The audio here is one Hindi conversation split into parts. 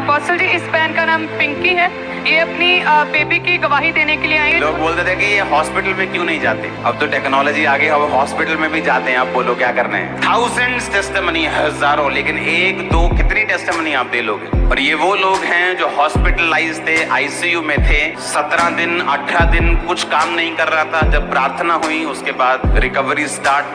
अपोस्टल जी, इस बहन का नाम पिंकी है। ये अपनी बेबी की गवाही देने के लिए आए। लोग बोलते थे कि ये हॉस्पिटल में क्यों नहीं जाते, अब तो टेक्नोलॉजी आ गई, अब हॉस्पिटल में भी जाते हैं। आप बोलो क्या करना है। थाउजेंड्स टेस्टिमनी, हजारों, लेकिन एक दो कितनी टेस्टिमनी आप दे लोगे। और ये वो लोग हैं जो हॉस्पिटलाइज थे, आईसीयू में थे, 17 दिन 18 दिन कुछ काम नहीं कर रहा था। जब प्रार्थना हुई उसके बाद रिकवरी स्टार्ट,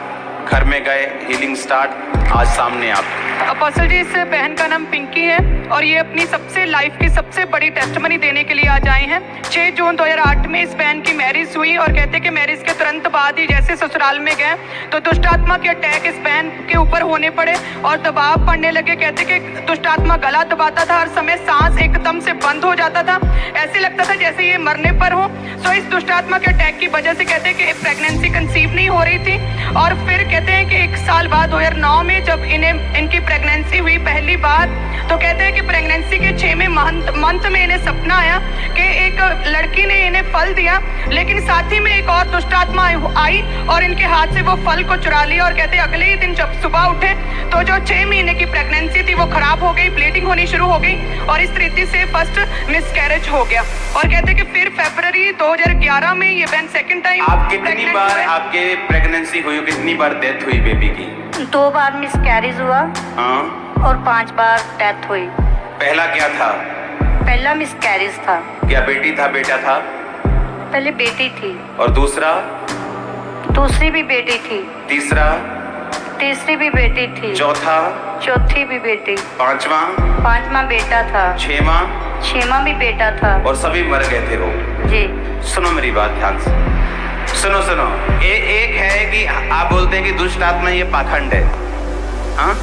घर में गए, हीलिंग स्टार्ट, आज सामने आप। अपोस्टल जी, इस बहन का नाम पिंकी है और ये अपनी सबसे लाइफ की सबसे बड़ी टेस्टिमनी देने के लिए आज आए हैं। 6 जून 2008 में इस बहन की मैरिज हुई और कहते कि मैरिज के तुरंत बाद ही जैसे ससुराल में गए तो दुष्ट आत्मा के अटैक इस बहन के ऊपर होने पड़े और दबाव पड़ने लगे। कहते कि दुष्ट आत्मा गला दबाता था, हर समय सांस एकदम से बंद हो जाता था, ऐसे लगता था जैसे ये मरने पर हो। तो इस दुष्ट आत्मा के अटैक की वजह से कहते कि प्रेगनेंसी कंसीव नहीं हो रही थी। और फिर कहते हैं कि 1 साल बाद 2009 में जब इनकी प्रेगनेंसी हुई पहली बार, तो कहते हैं कि प्रेगनेंसी के 6वें मंथ में इन्हें सपना आया कि एक लड़की ने इन्हें फल दिया, लेकिन साथ ही में एक और दुष्ट आत्मा आई और इनके हाथ से वो फल को चुरा लिया। और कहते हैं अगले ही दिन जब सुबह उठे तो जो 6 महीने की प्रेगनेंसी थी वो खराब हो गई, ब्लीडिंग होनी शुरू हो गई और इस रीति से फर्स्ट मिसकैरेज हो गया। और कहते हैं कि फिर फरवरी 2011 में ये बहन सेकंड टाइम। आप कितनी बार आपके प्रेगनेंसी हुई, कितनी बार डेथ हुई बेबी की? 2 बार मिसकैरेज हुआ और 5 बार डेथ हुई। पहला क्या था? पहला मिसकैरेज था। क्या बेटी था बेटा था? पहले बेटी थी। और दूसरा? दूसरी भी बेटी थी। तीसरा? तीसरी भी बेटी थी। चौथा? चौथी भी बेटी। पांचवा बेटा था। छठवां भी बेटा था। और सभी मर गए थे वो। जी। सुनो मेरी बात ध्यान से, सुनो। एक है कि आप बोलते हैं कि दुष्ट आत्मा ये पाखंड है। हाँ,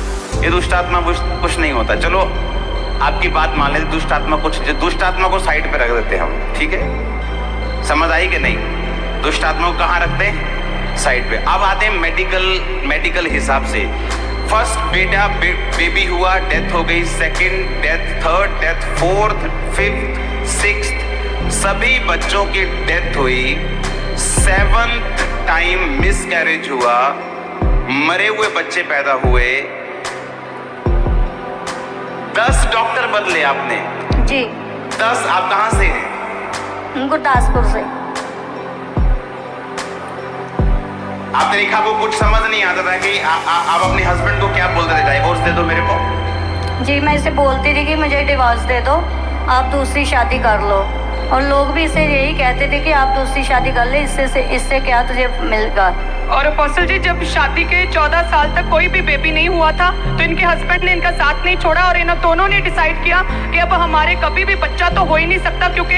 ये दुष्ट आत्मा कुछ नहीं होता। चलो आपकी बात मान लेते, दुष्ट आत्मा को साइड पे रख देते हैं हम, ठीक है? समझ आई कि नहीं? दुष्ट आत्मा को कहाँ रखते हैं? साइड पे। अब आते हैं मेडिकल हिसाब से। फर्स्ट बेबी हुआ, डेथ हो गई। Second death, third death, fourth, fifth, sixth, सभी बच्चों की डेथ हुई। 7th टाइम मिसकैरेज हुआ, मरे हुए बच्चे पैदा हुए। 10 डॉक्टर बदले आपने। जी। 10। आप कहां से हैं? गुरदासपुर से। आप तरीका को कुछ समझ नहीं आता था कि आप अपने हस्बैंड को क्या बोलते थे? डाइवोर्स दे दो मेरे को। जी, मैं इसे बोलती थी कि मुझे डिवोर्स दे दो, आप दूसरी शादी कर लो। और लोग भी इसे यही कहते थे कि आप दूसरी शादी कर ले, इससे क्या तुझे मिलेगा। और अपोस्टल जी, जब शादी के 14 साल तक कोई भी बेबी नहीं हुआ था तो इनके हस्बैंड ने इनका साथ नहीं छोड़ा और इन दोनों ने डिसाइड किया कि अब हमारे कभी भी बच्चा तो हो ही नहीं सकता, क्योंकि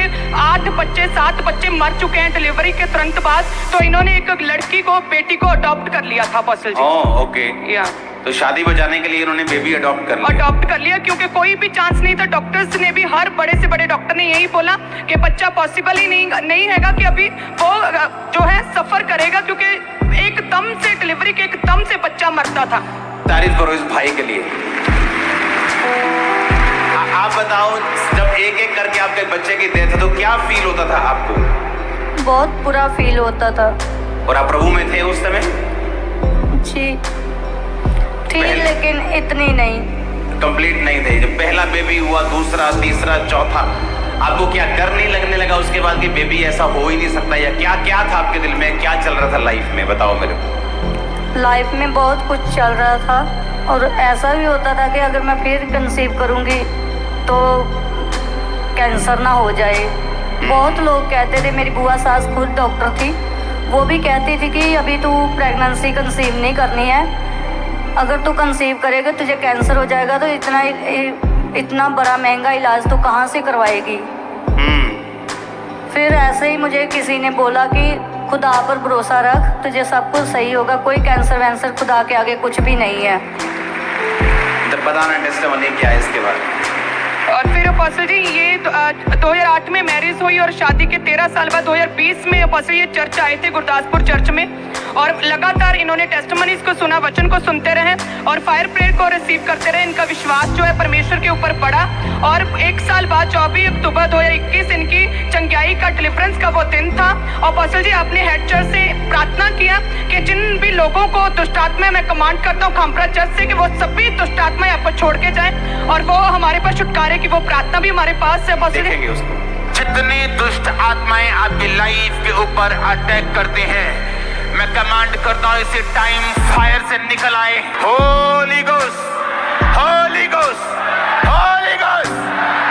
7 बच्चे मर चुके हैं डिलीवरी के तुरंत बाद। तो इन्होंने एक लड़की को, बेटी को अडॉप्ट कर लिया था अपोस्टल जी। ओके। या तो शादी बचाने के लिए इन्होंने बेबी अडॉप्ट कर लिया, क्योंकि कोई भी चांस नहीं था। डॉक्टर्स ने भी, हर बड़े से बड़े डॉक्टर ने यही बोला कि बच्चा पॉसिबल ही नहीं हैगा, कि अभी वो जो है सफर करेगा, क्योंकि एकदम से डिलीवरी के एकदम से बच्चा मरता था। तारीफ करो इस भाई के लिए। आप बताओ, जब एक करके आपके बच्चे की डेथ तो क्या फील होता था आपको? बहुत बुरा फील होता था। और आप प्रभु में थे उस समय? जी थी, लेकिन इतनी नहीं, कंप्लीट नहीं थे। जब पहला बेबी हुआ, दूसरा, तीसरा, चौथा, आपको क्या डर नहीं लगने लगा उसके बाद कि बेबी ऐसा हो ही नहीं सकता? या क्या था आपके दिल में, क्या चल रहा था लाइफ में? बताओ मेरे को। लाइफ में बहुत कुछ चल रहा था और ऐसा भी होता था कि अगर मैं फिर कंसीव करूंगी तो कैंसर ना हो जाए। बहुत लोग कहते थे, मेरी बुआ सास खुद डॉक्टर थी, वो भी कहती थी कि अभी तू प्रेगनेंसी कंसीव नहीं करनी है, अगर तू कंसीव करेगा तुझे कैंसर हो जाएगा, तो इतना बड़ा महंगा इलाज तू कहाँ से करवाएगी। फिर ऐसे ही मुझे किसी ने बोला कि खुदा पर भरोसा रख, तुझे सब कुछ सही होगा, कोई कैंसर वैंसर खुदा के आगे कुछ भी नहीं है। बताना टेस्टिमनी क्या है इसके बारे में। और फिर अपोस्टल जी ये 2008 में मैरिज हुई और शादी के 13 साल बाद 2020 में अपोस्टल ये चर्च आए थे गुरदासपुर चर्च में, और लगातार इन्होंने टेस्टिमनीज को सुना, वचन को सुनते रहे और फायर प्रेयर को रिसीव करते रहे। इनका विश्वास जो है परमेश्वर के ऊपर बढ़ा और 1 साल बाद 24 अक्टूबर 2021 इनकी चंगाई का डिलीवरेंस का वो दिन था। और अपोस्टल जी आपने हेड चर्च से प्रार्थना किया कि जिन भी लोगों को दुष्ट आत्मा मैं कमांड करता हूँ खामपुरा चर्च से कि वो सभी दुष्ट आत्माएं आपको छोड़ के जाएं, और वो हमारे पास छुटकारे की वो प्रार्थना भी हमारे पास है। देखेंगे उसको। जितनी दुष्ट आत्माएं आपकी लाइफ के ऊपर अटैक करते हैं, मैं कमांड करता हूं इसी टाइम फायर से निकल आए। Holi ghost, Holi ghost, Holi ghost,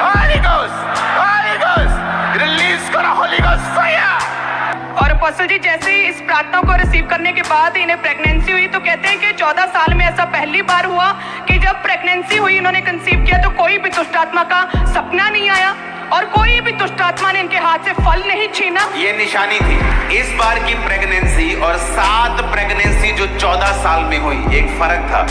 Holi ghost, Holi ghost, release करो होली गोस्ट फायर। और अपोस्टल जी जैसे ही इस प्रार्थना को रिसीव करने के बाद इन्हें प्रेगनेंसी हुई, तो कहते हैं कि 14 साल में ऐसा पहली बार हुआ कि जब प्रेगनेंसी हुई इन्होंने कंसीव किया तो कोई भी दुष्ट आत्मा का सपना नहीं आया और कोई भी दुष्ट आत्मा ने इनके हाथ से फल नहीं छीना। ये निशानी थी इस बार की प्रेगनेंसी और 7 प्रेगनेंसी जो 14 साल में हुई। एक फर्क था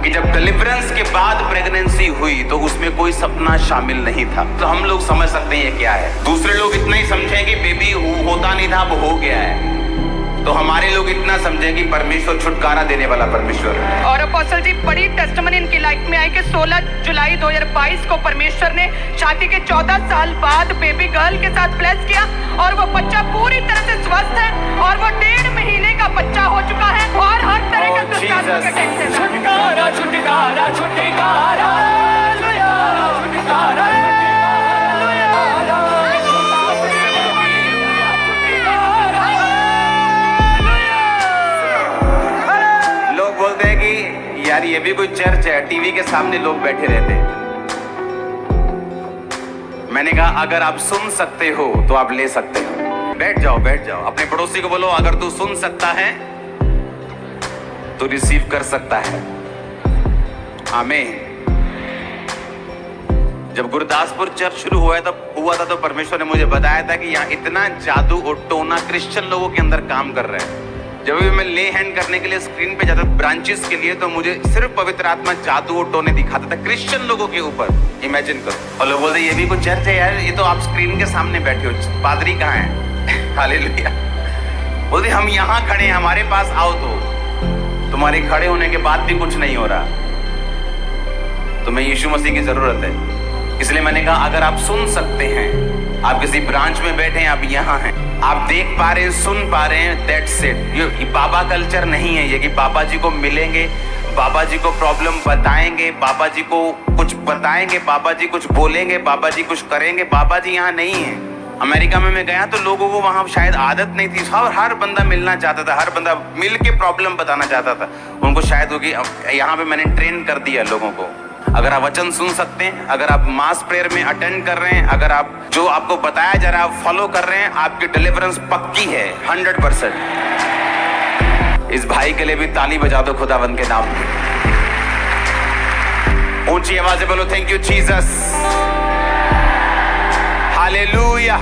कि जब डिलीवरेंस के बाद प्रेगनेंसी हुई तो उसमें कोई सपना शामिल नहीं था। तो हम लोग समझ सकते हैं ये क्या है। दूसरे लोग इतना ही समझे कि बेबी होता नहीं था, अब हो गया है। तो हमारे लोग इतना समझे कि परमेश्वर छुटकारा देने वाला परमेश्वर है। और अपोस्टल जी बड़ी टेस्टिमनी इनकी लाइफ में आई कि 16 जुलाई 2022 को परमेश्वर ने शादी के 14 साल बाद बेबी गर्ल के साथ ब्लेस किया और वो बच्चा पूरी तरह से स्वस्थ है और वो 1.5 महीने का बच्चा हो चुका है और हर तरह का दुष्ट आत्मा का टेंशन है। छुटकारा छुटकारा छुटकारा हालेलुया छुटकारा यार ये भी कोई चर्च है, टीवी के सामने लोग बैठे रहते। मैंने कहा अगर आप सुन सकते हो तो आप ले सकते हो। बैठ जाओ, बैठ जाओ। अपने पड़ोसी को बोलो अगर तू सुन सकता है तो रिसीव कर सकता है। आमीन। जब गुरदासपुर चर्च शुरू हुआ था तो परमेश्वर ने मुझे बताया था कि यहाँ इतना जादू और टोना क्रिश्चियन लोगों के अंदर काम कर रहे हैं। जब भी मैं ले हैंड करने के लिए स्क्रीन पे जाता ब्रांचेस के लिए, तो मुझे सिर्फ पवित्र आत्मा जादू और टोने दिखाता था क्रिश्चियन लोगों के ऊपर। इमेजिन करो। और लोग बोलते ये भी कोई चर्च है यार, ये तो आप स्क्रीन के सामने बैठे हो, पादरी कहाँ है? हालेलुया। बोलते हम यहाँ खड़े हैं, हमारे पास आओ। तो तुम्हारे खड़े होने के बाद भी कुछ नहीं हो रहा, तुम्हें यीशु मसीह की जरूरत है। इसलिए मैंने कहा अगर आप सुन सकते हैं, आप किसी ब्रांच में बैठे हैं, आप यहाँ हैं, आप देख पा रहे हैं, सुन पा रहे हैं, दैट्स इट। ये बाबा कल्चर नहीं है ये कि बाबा जी को मिलेंगे, बाबा जी को प्रॉब्लम बताएंगे, बाबा जी को कुछ बताएंगे, बाबा जी कुछ बोलेंगे, बाबा जी कुछ करेंगे। बाबा जी यहाँ नहीं है। अमेरिका में मैं गया तो लोगों को वहाँ शायद आदत नहीं थी, हर बंदा मिलना चाहता था, हर बंदा मिल के प्रॉब्लम बताना चाहता था। उनको शायद होगी, यहाँ पे मैंने ट्रेन कर दिया लोगों को। अगर आप वचन सुन सकते हैं, अगर आप मास प्रेयर में अटेंड कर रहे हैं, अगर आप जो आपको बताया जा रहा है आप फॉलो कर रहे हैं, आपकी डिलीवरेंस पक्की है 100%। इस भाई के लिए भी ताली बजा दो खुदावंद के नाम में। ऊंची आवाज से बोलो थैंक यू जीसस, हालेलुया।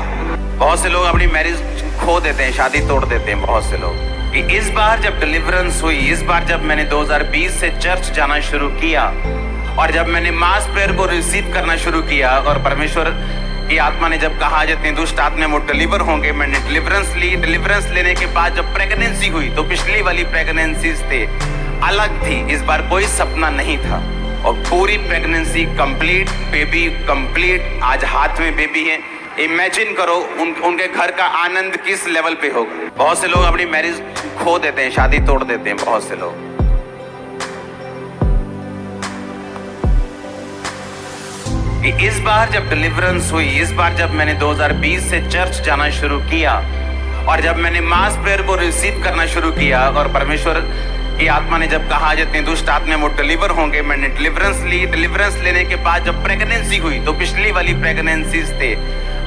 बहुत से लोग अपनी मैरिज खो देते हैं, शादी तोड़ देते हैं बहुत से लोग। इस बार जब डिलीवरेंस हुई, इस बार जब मैंने 2020 से चर्च जाना शुरू किया और जब मैंने मास प्रेयर को रिसीव करना शुरू किया और परमेश्वर की आत्मा ने जब कहा जितने दुष्ट आत्मा वो डिलीवर होंगे, मैंने डिलीवरेंस ली। डिलीवरेंस लेने के बाद जब प्रेगनेंसी हुई तो पिछली वाली प्रेगनेंसीज थे अलग थी, इस बार कोई सपना नहीं था और पूरी प्रेगनेंसी कंप्लीट, बेबी कंप्लीट। आज हाथ में बेबी है। इमेजिन करो उनके घर का आनंद किस लेवल पे होगा। बहुत से लोग अपनी मैरिज खो देते हैं, शादी तोड़ देते हैं बहुत से लोग। इस बार जब डिलीवरेंस हुई, इस बार जब मैंने 2020 से चर्च जाना शुरू किया और जब मैंने मास प्रेयर को रिसीव करना शुरू किया और परमेश्वर की आत्मा ने जब कहा जितने दुष्ट आत्मा वो डिलीवर होंगे, मैंने डिलीवरेंस ली। डिलीवरेंस लेने के बाद जब प्रेगनेंसी हुई तो पिछली वाली प्रेगनेंसीज थे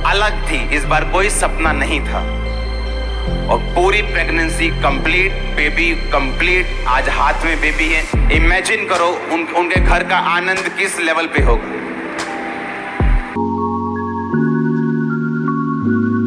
अलग थी, इस बार कोई सपना नहीं था और पूरी प्रेगनेंसी कंप्लीट, बेबी कंप्लीट। आज हाथ में बेबी है। इमेजिन करो उनके घर का आनंद किस लेवल पे होगा।